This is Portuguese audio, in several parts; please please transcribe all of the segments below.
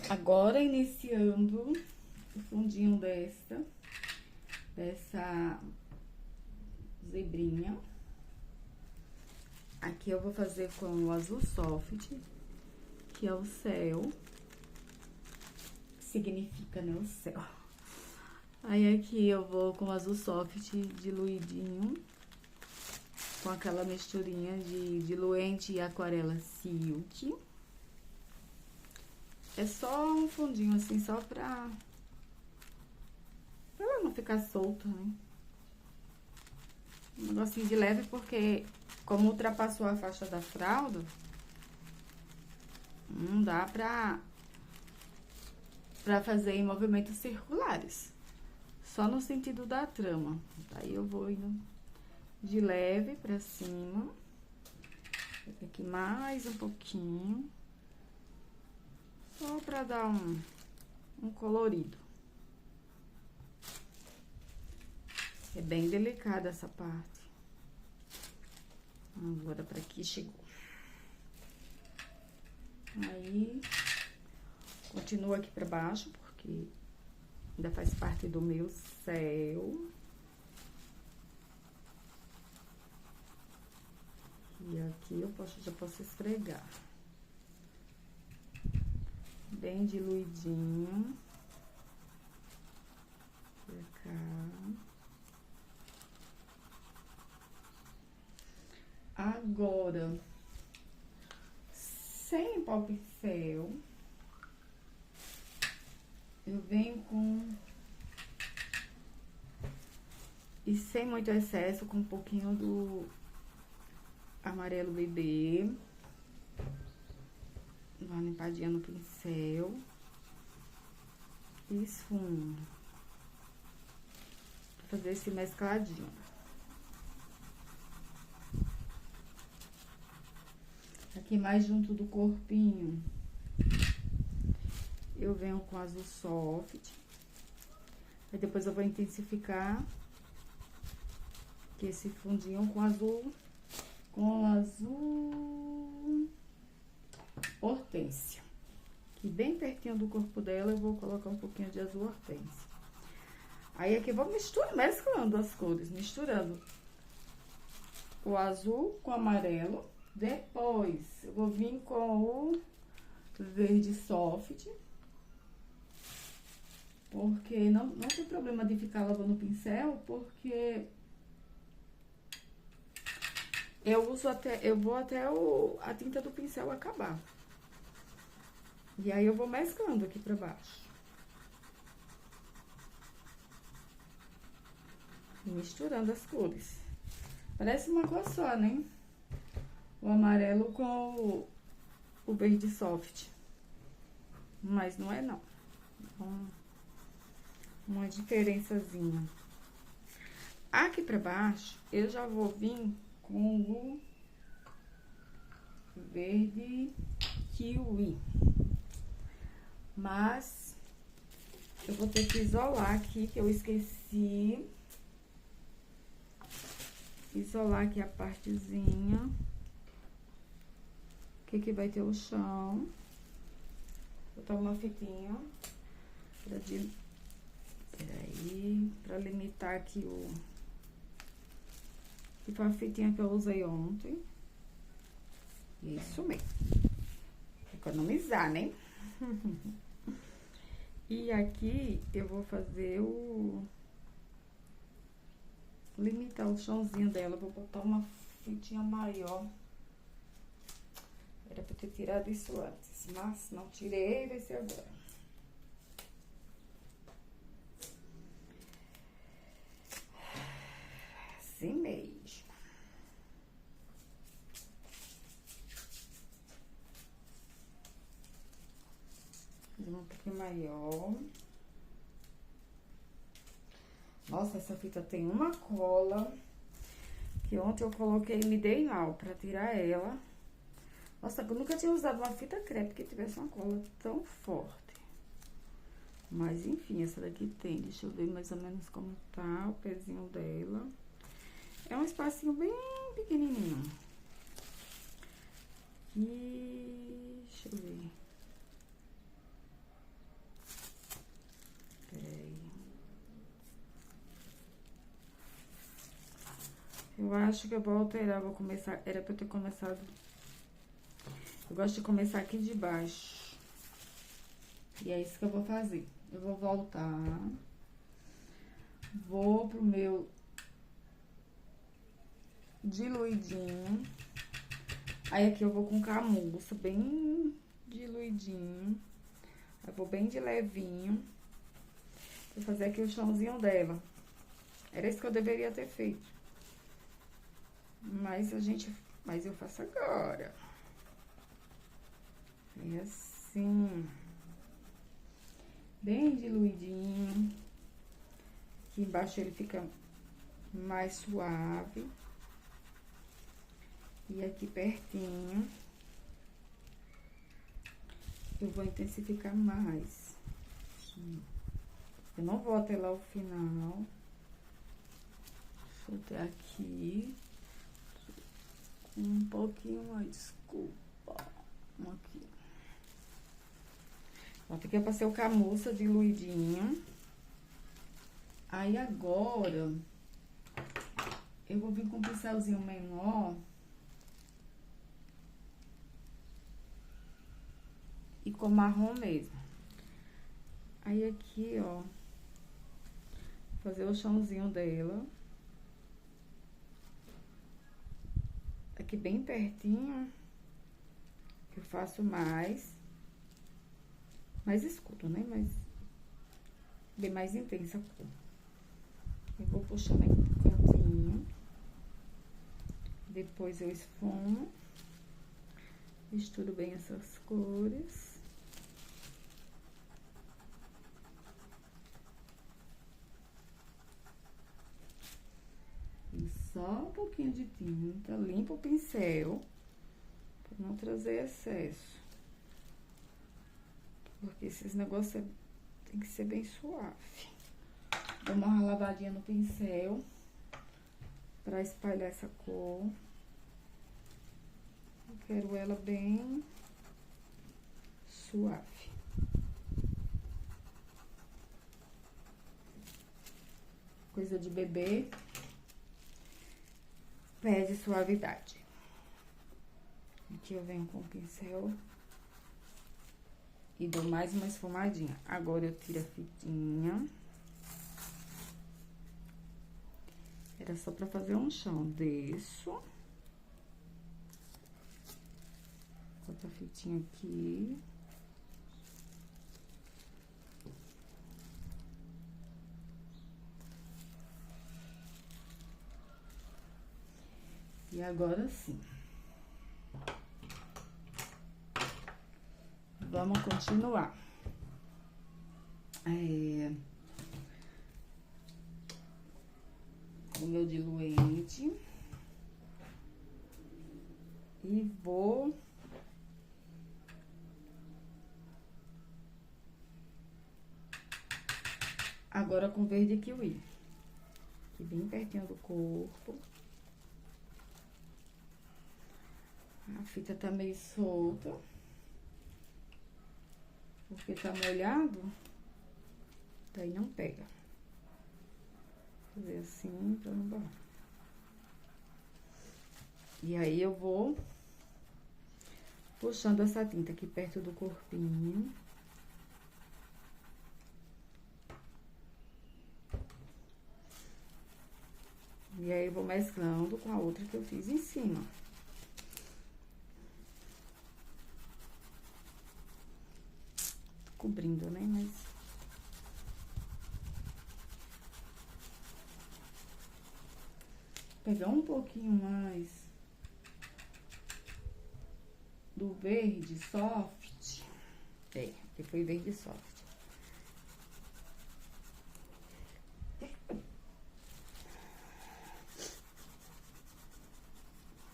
Agora, iniciando o fundinho dessa zebrinha. Aqui eu vou fazer com o azul soft, que é o céu. Significa, né, o céu. Aí, aqui eu vou com o azul soft diluidinho, com aquela misturinha de diluente e aquarela silk. É só um fundinho, assim, só pra ela não ficar solta, né? Um negocinho de leve, porque como ultrapassou a faixa da fralda, não dá pra fazer em movimentos circulares. Só no sentido da trama. Aí eu vou indo de leve pra cima. Aqui mais um pouquinho. Só pra dar um colorido. É bem delicada essa parte. Agora pra aqui chegou. Aí, continuo aqui pra baixo, porque ainda faz parte do meu céu. E aqui eu já posso esfregar. Bem diluidinho. Pra cá. Agora, sem pau pincel, eu venho com... E sem muito excesso, com um pouquinho do amarelo bebê. Dá uma limpadinha no pincel. E esfumo. Pra fazer esse mescladinho. Aqui mais junto do corpinho, eu venho com azul soft. Aí depois eu vou intensificar que esse fundinho com azul hortênsia. Aqui bem pertinho do corpo dela eu vou colocar um pouquinho de azul hortênsia. Aí aqui eu vou mesclando as cores, misturando o azul com o amarelo. Depois, eu vou vir com o verde soft. Porque não tem problema de ficar lavando o pincel, porque eu vou até a tinta do pincel acabar. E aí, eu vou mesclando aqui pra baixo. Misturando as cores. Parece uma cor só, né? O amarelo com o verde soft. Mas não é, não. Uma diferençazinha. Aqui pra baixo, eu já vou vir com o verde kiwi. Mas, eu vou ter que isolar aqui, que eu esqueci. Isolar aqui a partezinha. Que vai ter o chão. Vou botar uma fitinha pra limitar aqui que foi a fitinha que eu usei ontem. Isso mesmo. Economizar, né? E aqui eu vou fazer limitar o chãozinho dela. Vou botar uma fitinha maior. Era pra ter tirado isso antes, mas não tirei, vai ser agora. Assim mesmo. Um pouquinho maior. Nossa, essa fita tem uma cola que ontem eu coloquei e me dei mal pra tirar ela. Nossa, eu nunca tinha usado uma fita crepe que tivesse uma cola tão forte. Mas, enfim, essa daqui tem. Deixa eu ver mais ou menos como tá o pezinho dela. É um espacinho bem pequenininho. E deixa eu ver. Eu acho que eu vou alterar, vou começar, era pra eu ter começado. Eu gosto de começar aqui de baixo. E é isso que eu vou fazer. Eu vou voltar. Vou pro meu diluidinho. Aí aqui eu vou com camurça bem diluidinho. Eu vou bem de levinho. Vou fazer aqui o chãozinho dela. Era isso que eu deveria ter feito. Mas eu faço agora. É assim. Bem diluidinho. Aqui embaixo ele fica mais suave. E aqui pertinho. Eu vou intensificar mais. Eu não vou até lá o final. Deixa eu ter aqui. Um pouquinho mais, desculpa. Aqui. Pronto, aqui eu passei o camurça diluidinho. Aí agora, eu vou vir com um pincelzinho menor. E com marrom mesmo. Aí aqui, ó. Fazer o chãozinho dela. Aqui bem pertinho. Eu faço mais escuro, né? Mas bem mais intensa a cor. Eu vou puxando aqui pro cantinho. Depois eu esfumo. Misturo bem essas cores. E só um pouquinho de tinta. Limpa o pincel. Pra não trazer excesso. Porque esses negócios tem que ser bem suave. Dou uma lavadinha no pincel. Pra espalhar essa cor. Eu quero ela bem suave. Coisa de bebê pede suavidade. Aqui eu venho com o pincel e dou mais uma esfumadinha. Agora eu tiro a fitinha. Era só pra fazer um chão. Desço. Bota a fitinha aqui. E agora sim. Vamos continuar. O meu diluente. E vou... Agora com verde kiwi. Aqui bem pertinho do corpo. A fita tá meio solta. Porque tá molhado. Daí não pega. Vou fazer assim pra não barrar. E aí eu vou puxando essa tinta aqui perto do corpinho. E aí eu vou mesclando com a outra que eu fiz em cima. Cobrindo, né? Mas... pegar um pouquinho mais do verde soft. Aqui foi verde soft.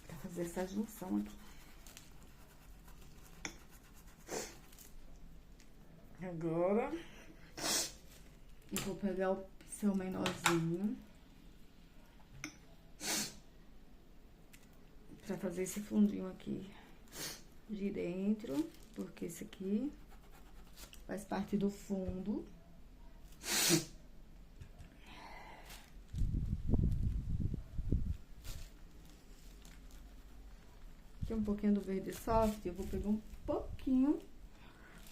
Pra fazer essa junção aqui. Agora, eu vou pegar o pincel menorzinho pra fazer esse fundinho aqui de dentro, porque esse aqui faz parte do fundo. um pouquinho do verde soft, eu vou pegar um pouquinho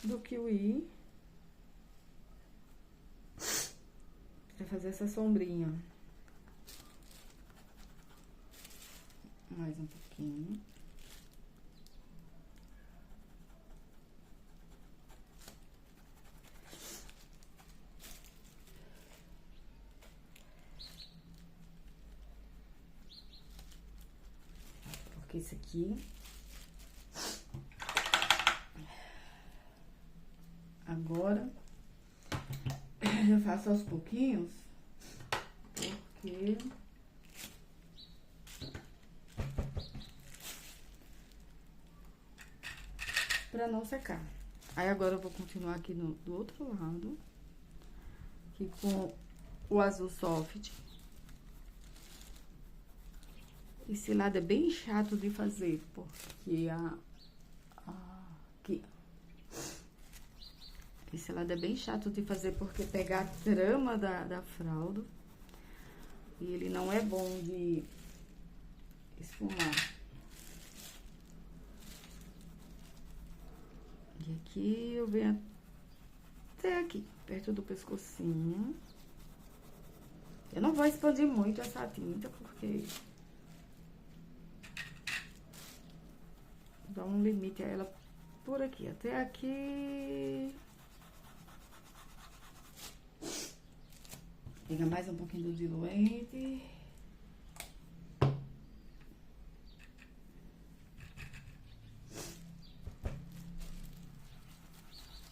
do kiwi pra fazer essa sombrinha. Mais um pouquinho. Porque esse aqui... Agora, eu faço aos pouquinhos, porque... Pra não secar. Aí, agora eu vou continuar aqui do outro lado, aqui com o azul soft. Esse lado é bem chato de fazer, porque aqui... Esse lado é bem chato de fazer, porque pega a trama da fralda. E ele não é bom de esfumar. E aqui eu venho até aqui, perto do pescocinho. Eu não vou expandir muito essa tinta, porque... Dá um limite a ela por aqui, até aqui... Pega mais um pouquinho do diluente.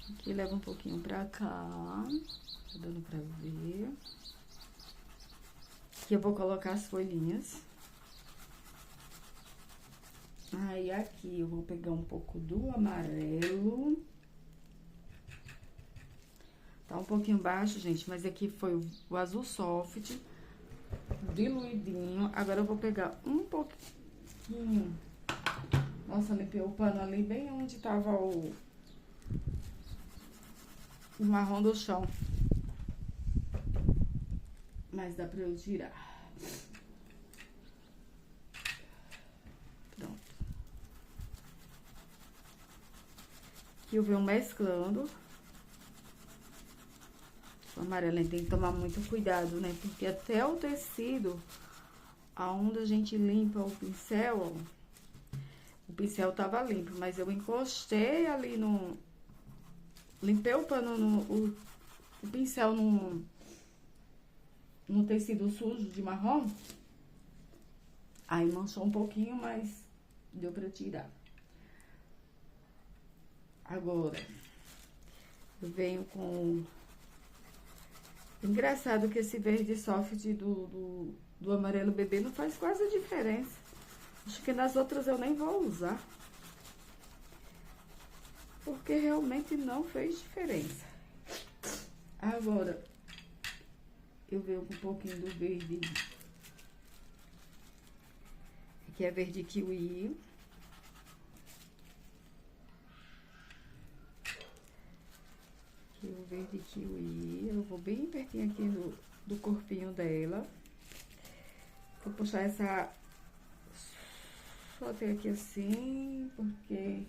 Aqui leva um pouquinho pra cá. Tá dando pra ver. Aqui eu vou colocar as folhinhas. Aí aqui eu vou pegar um pouco do amarelo. Tá um pouquinho baixo, gente, mas aqui foi o azul soft, diluidinho. Agora eu vou pegar um pouquinho. Nossa, limpei o pano ali bem onde tava o marrom do chão. Mas dá pra eu tirar. Pronto. Aqui eu venho mesclando. O amarelo a gente tem que tomar muito cuidado, né? Porque até o tecido, aonde a gente limpa o pincel, ó, o pincel tava limpo, mas eu encostei ali no... Limpei o pano, o pincel no tecido sujo de marrom. Aí manchou um pouquinho, mas deu pra tirar. Agora, eu venho com... Engraçado que esse verde soft do amarelo bebê não faz quase diferença. Acho que nas outras eu nem vou usar. Porque realmente não fez diferença. Agora, eu venho com um pouquinho do verde. Que é verde kiwi. Aqui o verde kiwi. Eu vou bem pertinho aqui do corpinho dela. Vou puxar essa... Só até aqui assim, porque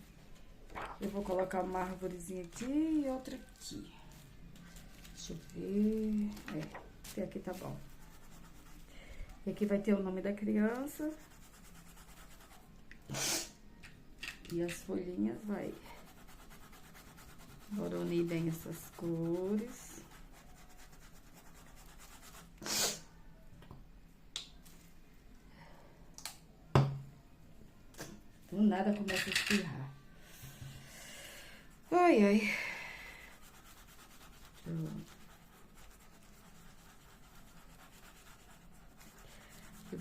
eu vou colocar uma arvorezinha aqui e outra aqui. Deixa eu ver... até aqui tá bom. E aqui vai ter o nome da criança. E as folhinhas vai... Bora unir bem essas cores. Do nada começa a espirrar. Ai, ai. Eu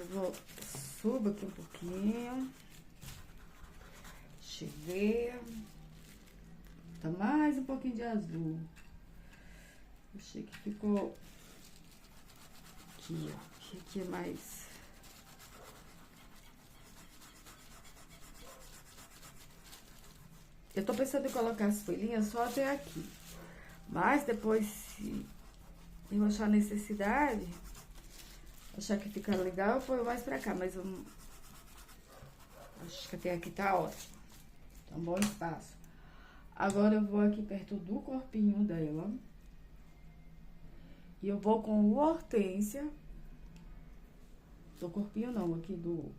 vou subo aqui um pouquinho. Deixa eu ver. Tá mais um pouquinho de azul. Achei que ficou aqui, ó. Aqui é mais... Eu tô pensando em colocar as folhinhas só até aqui. Mas depois, se eu achar necessidade, achar que fica legal, eu ponho mais pra cá. Mas eu acho que até aqui tá ótimo. Tá um bom espaço. Agora eu vou aqui perto do corpinho dela. E eu vou com o Hortência. Do corpinho não, aqui do...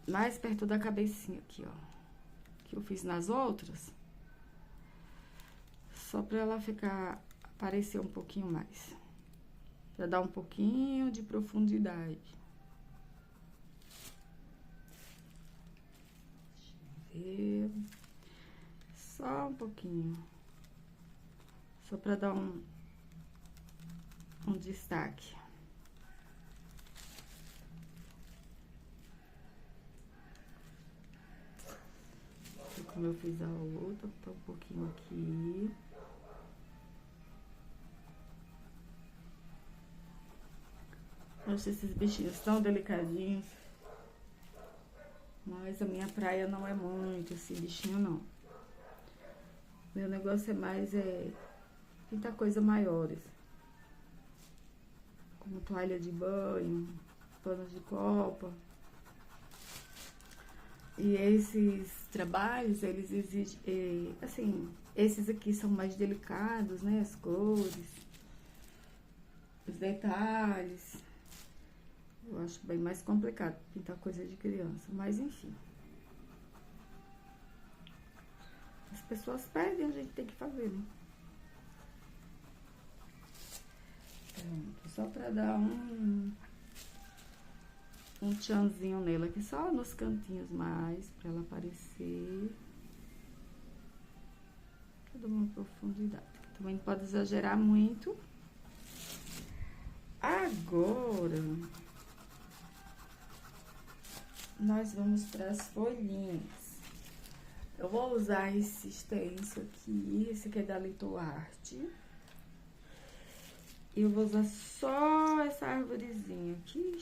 mais perto da cabecinha aqui, ó. Que eu fiz nas outras. Só pra ela ficar... aparecer um pouquinho mais. Pra dar um pouquinho de profundidade. Deixa eu ver. Só um pouquinho. Só pra dar um destaque. Como eu fiz a outra, tá um pouquinho aqui. Acho esses bichinhos tão delicadinhos. Mas a minha praia não é muito esse bichinho, não. Meu negócio é mais, muita coisa maiores. Como toalha de banho, panos de copa. E esses trabalhos, eles exigem, assim, esses aqui são mais delicados, né? As cores, os detalhes. Eu acho bem mais complicado pintar coisa de criança, mas enfim. As pessoas pedem, a gente tem que fazer, né? Pronto, só pra dar um tchanzinho nela aqui, só nos cantinhos mais, pra ela aparecer. Pra dar uma profundidade. Também não pode exagerar muito. Agora... nós vamos para as folhinhas. Eu vou usar esse stencil aqui, esse aqui é da Little Art. E eu vou usar só essa arvorezinha aqui.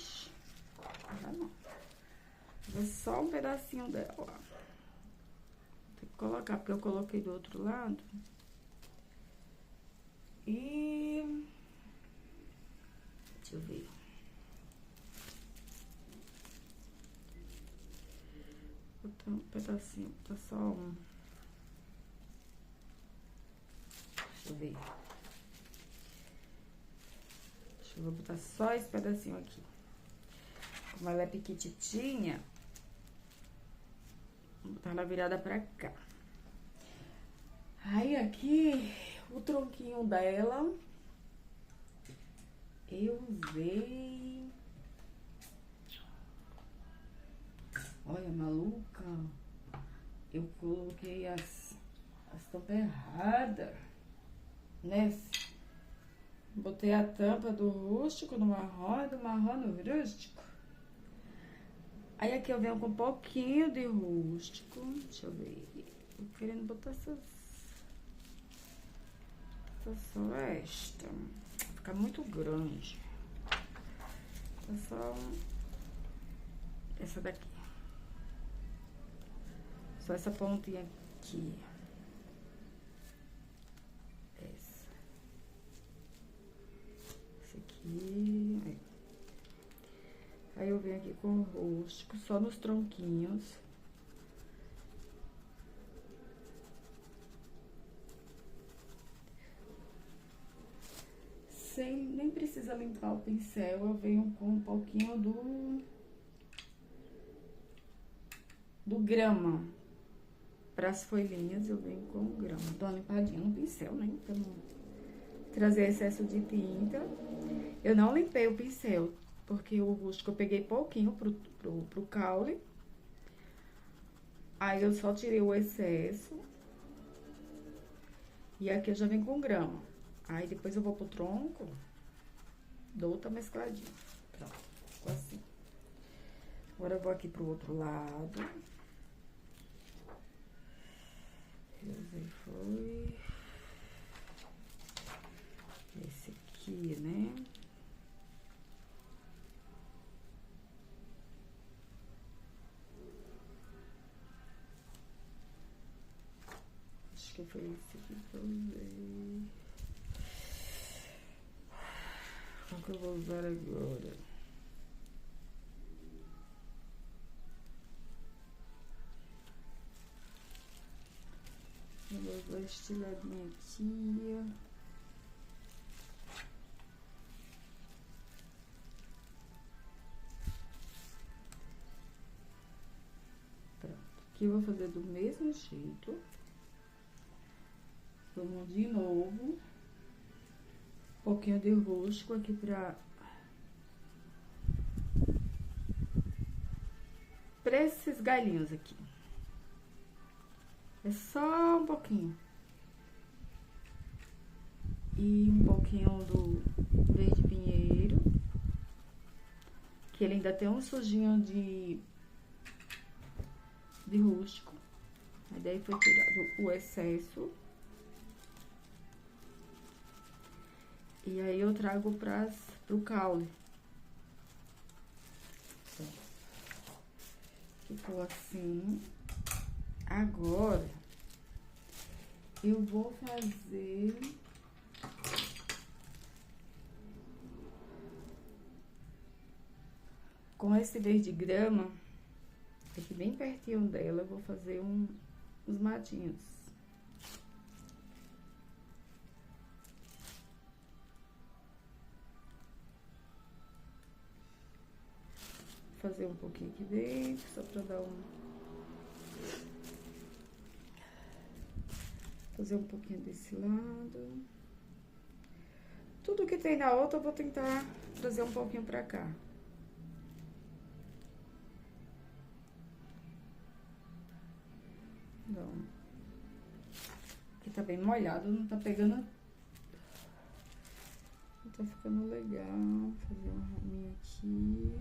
Já não. Vou só um pedacinho dela, ó. Tem que colocar, porque eu coloquei do outro lado. E... deixa eu ver. Botar um pedacinho, botar só um. Deixa eu ver. Eu vou botar só esse pedacinho aqui. Como ela é piquititinha, vou botar ela virada pra cá. Aí aqui, o tronquinho dela, eu usei... olha, maluca, eu coloquei as tampas erradas, né? Botei a tampa do rústico no marrom e do marrom no rústico. Aí aqui eu venho com um pouquinho de rústico, deixa eu ver, tô querendo botar essas... só esta, fica muito grande. É só essa daqui. Só essa pontinha aqui. Essa. Esse aqui. Aí eu venho aqui com o rústico, só nos tronquinhos. Nem precisa limpar o pincel, eu venho com um pouquinho do grama. Para as folhinhas, eu venho com o grama. Dou uma limpadinha no pincel, né? Pra não trazer excesso de tinta. Eu não limpei o pincel, porque o rústico eu peguei pouquinho pro caule. Aí eu só tirei o excesso. E aqui eu já venho com grama. Aí depois eu vou pro tronco, dou outra mescladinha. Pronto, ficou assim. Agora eu vou aqui pro outro lado. Eu usei foi esse aqui, né? Acho que foi esse aqui que eu usei. Qual que eu vou usar agora? uma estiladinha aqui. Pronto. Aqui eu vou fazer do mesmo jeito. Vamos de novo. Um pouquinho de rústico aqui pra esses galinhos aqui. É só um pouquinho. E um pouquinho do verde pinheiro. Que ele ainda tem um sujinho de rústico. Aí daí foi tirado o excesso. E aí eu trago pro caule. Ficou assim. Agora, eu vou fazer com esse verde grama, aqui bem pertinho dela, eu vou fazer uns matinhos. Vou fazer um pouquinho aqui dentro, só pra dar fazer um pouquinho desse lado. Tudo que tem na outra eu vou tentar trazer um pouquinho pra cá. Então, aqui tá bem molhado, não tá pegando. Não tá ficando legal. Fazer um raminho aqui.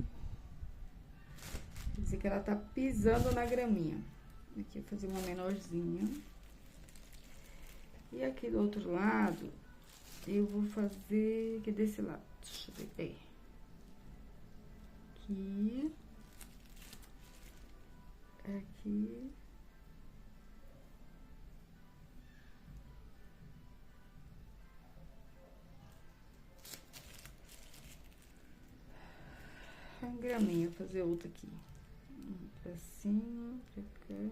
Quer dizer que ela tá pisando na graminha. Aqui eu vou fazer uma menorzinha. E aqui do outro lado, eu vou fazer aqui desse lado. Deixa eu ver bem. Aqui. Aqui. A graminha, vou fazer outra aqui. Pra cima, pra cá.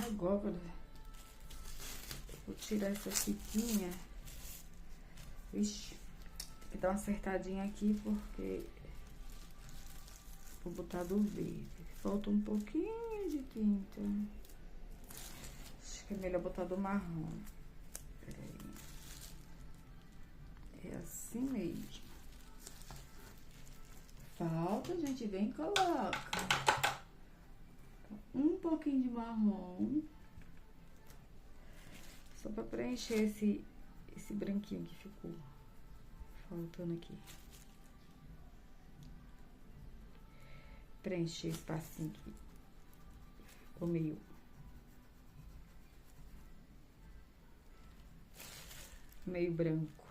Agora, eu vou tirar essa fitinha. Vixe, tem que dar uma acertadinha aqui, porque vou botar do verde. Falta um pouquinho de tinta. Acho que é melhor botar do marrom. Peraí. É assim mesmo. Falta, gente, vem e coloca. Um pouquinho de marrom. Só pra preencher esse branquinho que ficou faltando aqui. Preencher esse espacinho aqui. Ficou meio branco.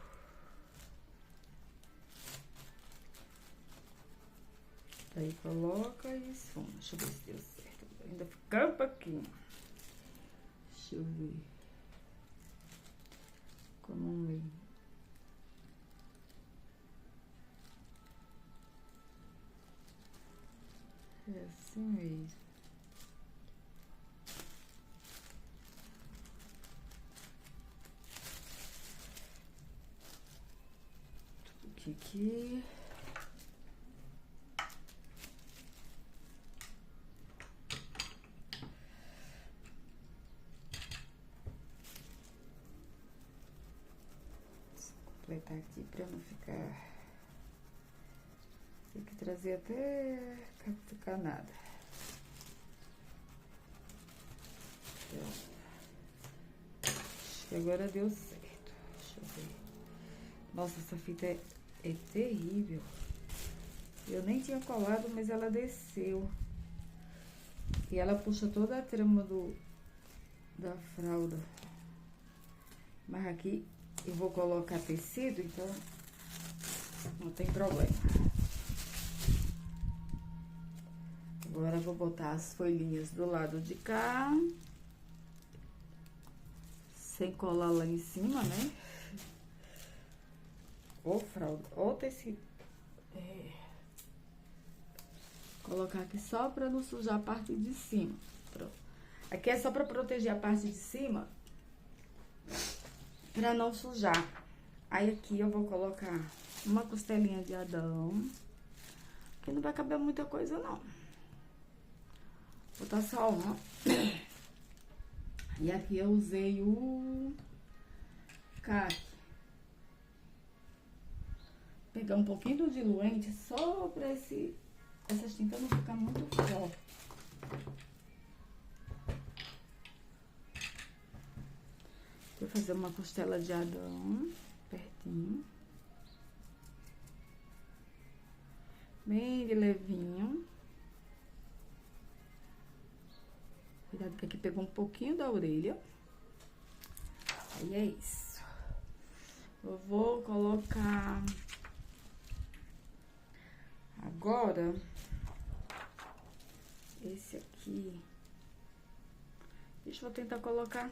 Aí coloca e esfuma. Deixa eu ver se deu certo. Ainda fica um pouquinho. Deixa eu ver. Como um meio. É assim mesmo. Tudo aqui. Completar aqui pra não ficar. Tem que trazer até não ficar nada. Acho que agora deu certo. Deixa eu ver. Nossa, essa fita é terrível. Eu nem tinha colado, mas ela desceu. E ela puxa toda a trama da fralda. Mas aqui eu vou colocar tecido, então não tem problema. Agora eu vou botar as folhinhas do lado de cá. sem colar lá em cima, né? Ou fralda, ou tecido. Colocar aqui só pra não sujar a parte de cima. Pronto. Aqui é só pra proteger a parte de cima, pra não sujar. Aí aqui eu vou colocar uma costelinha de Adão, que não vai caber muita coisa, não. Vou botar só uma. E aqui eu usei o caque. Pegar um pouquinho do diluente só pra essas tintas não ficar muito forte. Vou fazer uma costela de Adão, pertinho. Bem de levinho. Cuidado que aqui pegou um pouquinho da orelha. Aí é isso. Eu vou colocar agora esse aqui. Deixa eu tentar colocar.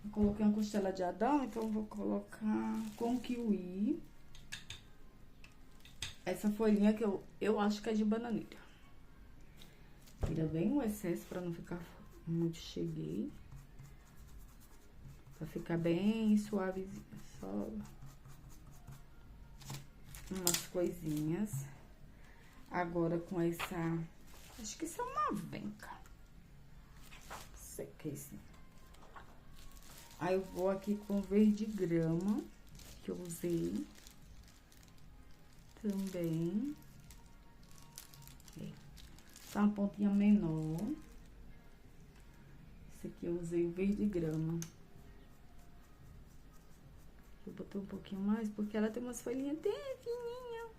Eu coloquei uma costela de Adão, então eu vou colocar com kiwi. Essa folhinha que eu acho que é de bananeira. Tira bem o excesso pra não ficar muito cheguei. Pra ficar bem suavezinho. Só umas coisinhas. Agora com essa... Acho que isso é uma venca. Não sei o que é isso. Aí eu vou aqui com verde grama, que eu usei. Também. Tá uma pontinha menor. Esse aqui eu usei o verde grama. Eu botei um pouquinho mais, porque ela tem umas folhinhas bem fininhas.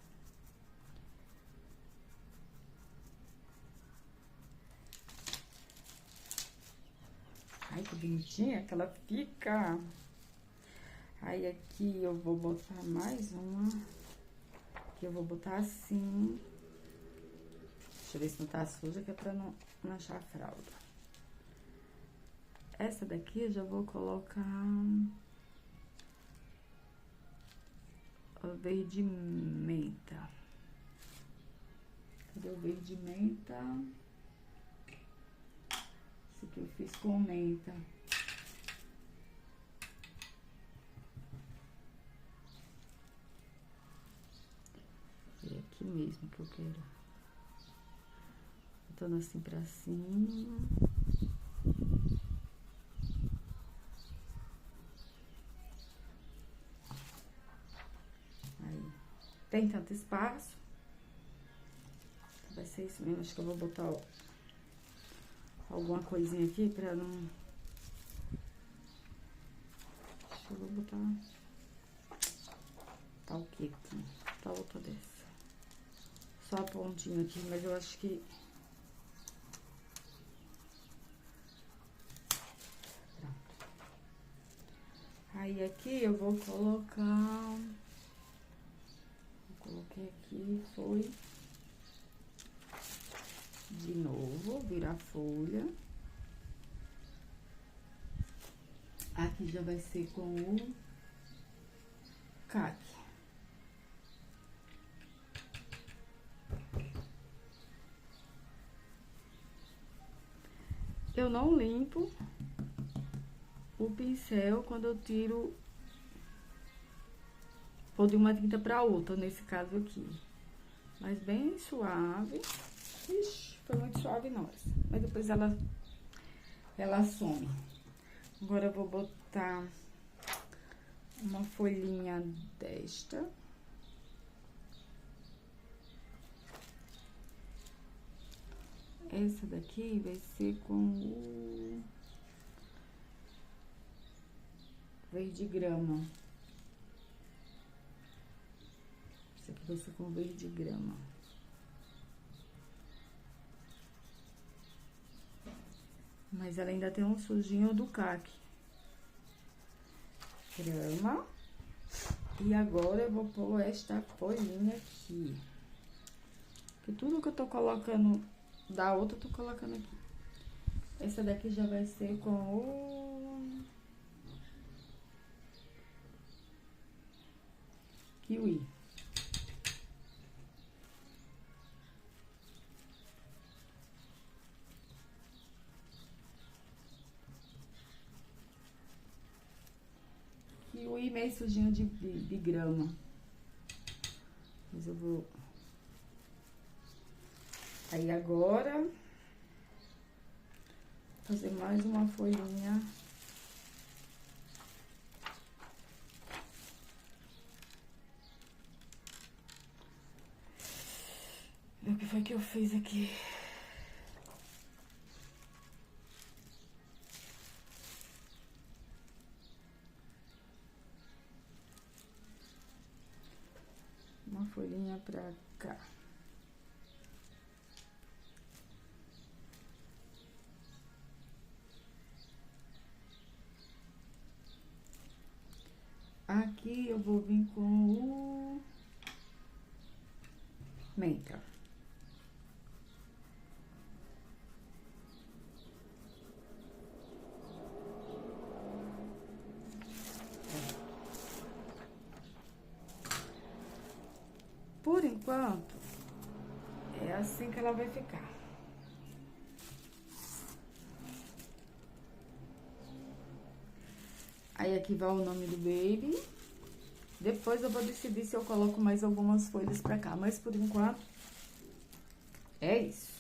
Ai, que bonitinha que ela fica. Aí aqui eu vou botar mais uma. Aqui eu vou botar assim. Deixa eu ver se não tá suja, que é pra não manchar a fralda. Essa daqui eu já vou colocar o verde menta. Cadê o verde menta? Esse aqui eu fiz com menta. É aqui mesmo que eu quero. Botando assim pra cima. Aí. Tem tanto espaço. Vai ser isso mesmo. Acho que eu vou botar, ó, alguma coisinha aqui pra não... Acho que eu vou botar... Tá o que aqui? Tá outra dessa. Só a pontinha aqui, mas eu acho que... Aí aqui eu vou colocar... Eu coloquei aqui, foi... De novo, virar folha. Aqui já vai ser com o caque. Eu não limpo o pincel quando eu tiro ou de uma tinta pra outra, nesse caso aqui. Mas bem suave. Ixi, foi muito suave, não. Mas depois ela some. Agora eu vou botar uma folhinha desta. Essa daqui vai ser com o verde grama. Essa aqui vai ser com verde grama. Mas ela ainda tem um sujinho do caque. Grama. E agora eu vou pôr esta folhinha aqui. Que tudo que eu tô colocando da outra, eu tô colocando aqui. Essa daqui já vai ser com o kiwi. Kiwi meio sujinho de grama. Mas eu vou... Aí agora, fazer mais uma folhinha. O que foi que eu fiz aqui? Uma folhinha pra cá. Aqui eu vou vir com o menta. Por enquanto, é assim que ela vai ficar. Aí, aqui vai o nome do baby. Depois eu vou decidir se eu coloco mais algumas folhas pra cá. Mas, por enquanto, é isso.